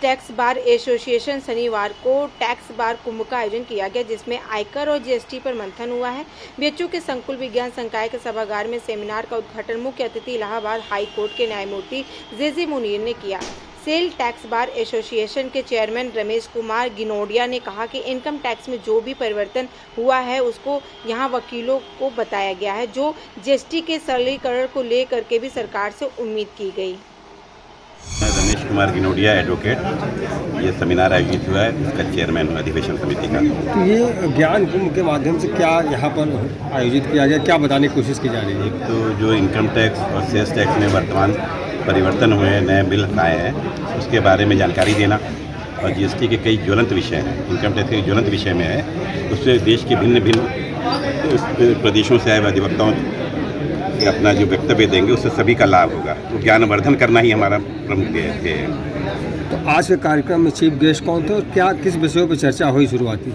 Tax bar association शनिवार को tax bar कुंभ का आयोजन किया गया, जिसमें आयकर और जीएसटी पर मंथन हुआ है। बीएचयू के संकुल विज्ञान संकाय के सभागार में सेमिनार का उद्घाटन मुख्य अतिथि इलाहाबाद हाई कोर्ट के न्यायमूर्ति जे मुनीर ने किया। सेल टैक्स बार एसोसिएशन के चेयरमैन रमेश कुमार गिनोडिया ने कहा कि इनकम टैक्स में जो भी परिवर्तन हुआ है उसको यहाँ वकीलों को बताया गया है, जो जीएसटी के सरलीकरण को लेकर के भी सरकार से उम्मीद की गई। रमेश कुमार गिनोडिया एडवोकेट, ये सेमिनार आयोजित हुआ है, इसका चेयरमैन हूँ अधिवेशन समिति का। तो ये ज्ञान कुंभ के माध्यम से क्या यहाँ पर आयोजित किया गया, क्या बताने की कोशिश की जा रही है? तो जो इनकम टैक्स और सेल्स टैक्स में वर्तमान परिवर्तन हुए हैं, नए बिल आए हैं, उसके बारे में जानकारी देना, और जीएसटी के कई ज्वलंत विषय हैं, इनकम टैक्स के ज्वलंत विषय में है, उससे देश के भिन्न भिन्न प्रदेशों से आए हुए अधिवक्ताओं अपना जो वक्तव्य देंगे उससे सभी का लाभ होगा। तो ज्ञानवर्धन करना ही हमारा प्रमुख ध्येय है। तो आज के कार्यक्रम में चीफ गेस्ट कौन थे और क्या किस विषयों पर चर्चा हुई शुरुआती?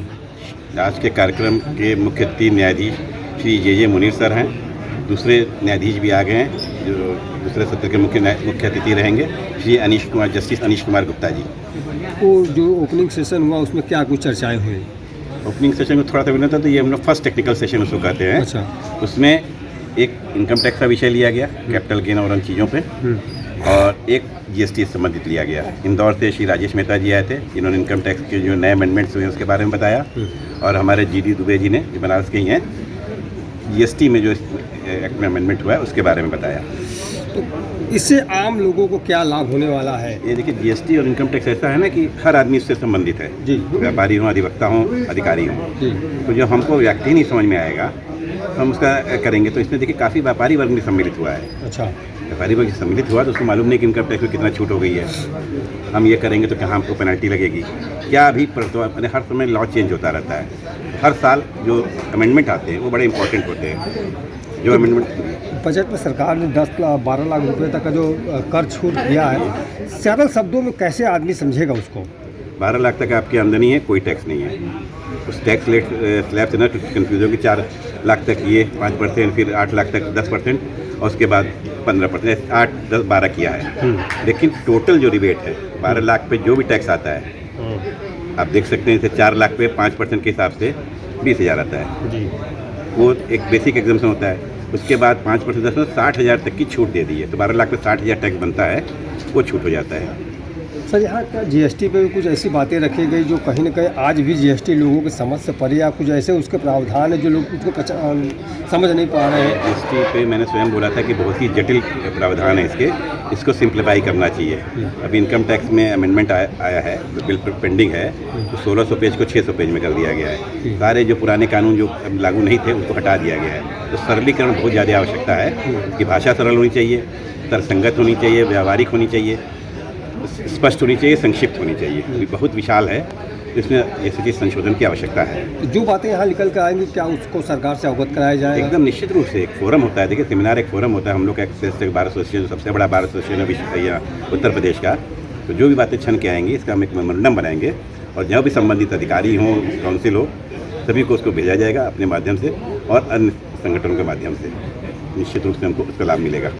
आज के कार्यक्रम के मुख्य 3 न्यायाधीश श्री जे मुनीर सर हैं, दूसरे न्यायाधीश भी आ गए हैं जो दूसरे सत्र के मुख्य अतिथि रहेंगे, श्री जस्टिस अनीश कुमार गुप्ता जी। वो जो ओपनिंग सेशन हुआ उसमें क्या कुछ चर्चाएँ हुई? ओपनिंग सेशन में थोड़ा सा विनोद था, तो ये हम लोग फर्स्ट टेक्निकल सेशन उसको कहते हैं। अच्छा। उसमें एक इनकम टैक्स का विषय लिया गया, कैपिटल गेन और उन चीज़ों पे, और एक जीएसटी से संबंधित लिया गया। इंदौर से श्री राजेश मेहता जी आए थे, जिन्होंने इनकम टैक्स के जो नए अमेंडमेंट्स हुए हैं उसके बारे में बताया, और हमारे जीडी दुबे जी ने, जो बनारस के ही हैं, जीएसटी में जो एक्ट में अमेंडमेंट हुआ है उसके बारे में बताया। तो इससे आम लोगों को क्या लाभ होने वाला है? ये देखिए, जीएसटी और इनकम टैक्स ऐसा है ना कि हर आदमी इससे संबंधित है, जी, व्यापारी हों, अधिवक्ता हों, अधिकारी हों। तो जो हमको व्यक्ति ही नहीं समझ में आएगा हम उसका करेंगे। तो इसमें देखिए काफ़ी व्यापारी वर्ग भी सम्मिलित हुआ है। अच्छा। व्यापारी वर्ग सम्मिलित हुआ तो उसको मालूम नहीं कि इनकम टैक्स में कितना छूट हो गई है, हम ये करेंगे तो कहाँ हमको पेनल्टी लगेगी, क्या अभी मैंने हर समय लॉ चेंज होता रहता है। हर साल जो अमेंडमेंट आते हैं वो बड़े इंपॉर्टेंट होते हैं। जो अमेंडमेंट बजट में सरकार ने 12 लाख रुपए तक का जो कर छूट दिया है, सरल शब्दों में कैसे आदमी समझेगा उसको? 12 लाख तक आपकी आमदनी है, कोई टैक्स नहीं है। उस टैक्स स्लैब से ना कन्फ्यूज होगी, 4 लाख तक ये 5%, फिर 8 लाख तक 10%, और उसके बाद 15%, 8, 10, 12 किया है। लेकिन टोटल जो रिबेट है 12 लाख पे जो भी टैक्स आता है, आप देख सकते हैं, जैसे 4 लाख पे 5% के हिसाब से 20,000 आता है जी। वो एक बेसिक एग्जाम्पशन होता है। उसके बाद 5% 10% 60,000 तक की छूट दे दी है, तो 12 लाख पे 60,000 टैक्स बनता है, वो छूट हो जाता है। सर, यहाँ क्या जीएसटी पे भी कुछ ऐसी बातें रखी गई जो कहीं ना कहीं आज भी जीएसटी लोगों की समझ से परे, या कुछ ऐसे उसके प्रावधान है जो लोग उसको समझ नहीं पा रहे हैं? जीएसटी पे मैंने स्वयं बोला था कि बहुत ही जटिल प्रावधान है इसको सिंप्लीफाई करना चाहिए। अभी इनकम टैक्स में अमेंडमेंट आया है, बिल पेंडिंग है, तो 1600 पेज को 600 पेज में कर दिया गया है। सारे जो पुराने कानून जो लागू नहीं थे उनको हटा दिया गया है। तो सरलीकरण बहुत ज़्यादा आवश्यकता है कि भाषा सरल होनी चाहिए, तर्कसंगत होनी चाहिए, व्यावहारिक होनी चाहिए, स्पष्ट होनी चाहिए, संक्षिप्त होनी चाहिए। बहुत विशाल है, इसमें ऐसी चीज़ संशोधन की आवश्यकता है। जो बातें यहाँ निकल कर आएंगी, क्या उसको सरकार से अवगत कराया जाए? एकदम निश्चित रूप से। एक फोरम होता है, देखिए सेमिनार एक फोरम होता है। हम लोग का एक्सेस बार एसोसिएशन, सबसे बड़ा बार एसोसिएशन है यहाँ उत्तर प्रदेश का। तो जो भी बातें छन के आएंगी, इसका हम एक मेमोरेंडम बनाएंगे, और जहाँ भी संबंधित अधिकारी हों, काउंसिल हो, सभी को उसको भेजा जाएगा अपने माध्यम से और अन्य संगठनों के माध्यम से। निश्चित रूप से हमको उसका लाभ मिलेगा।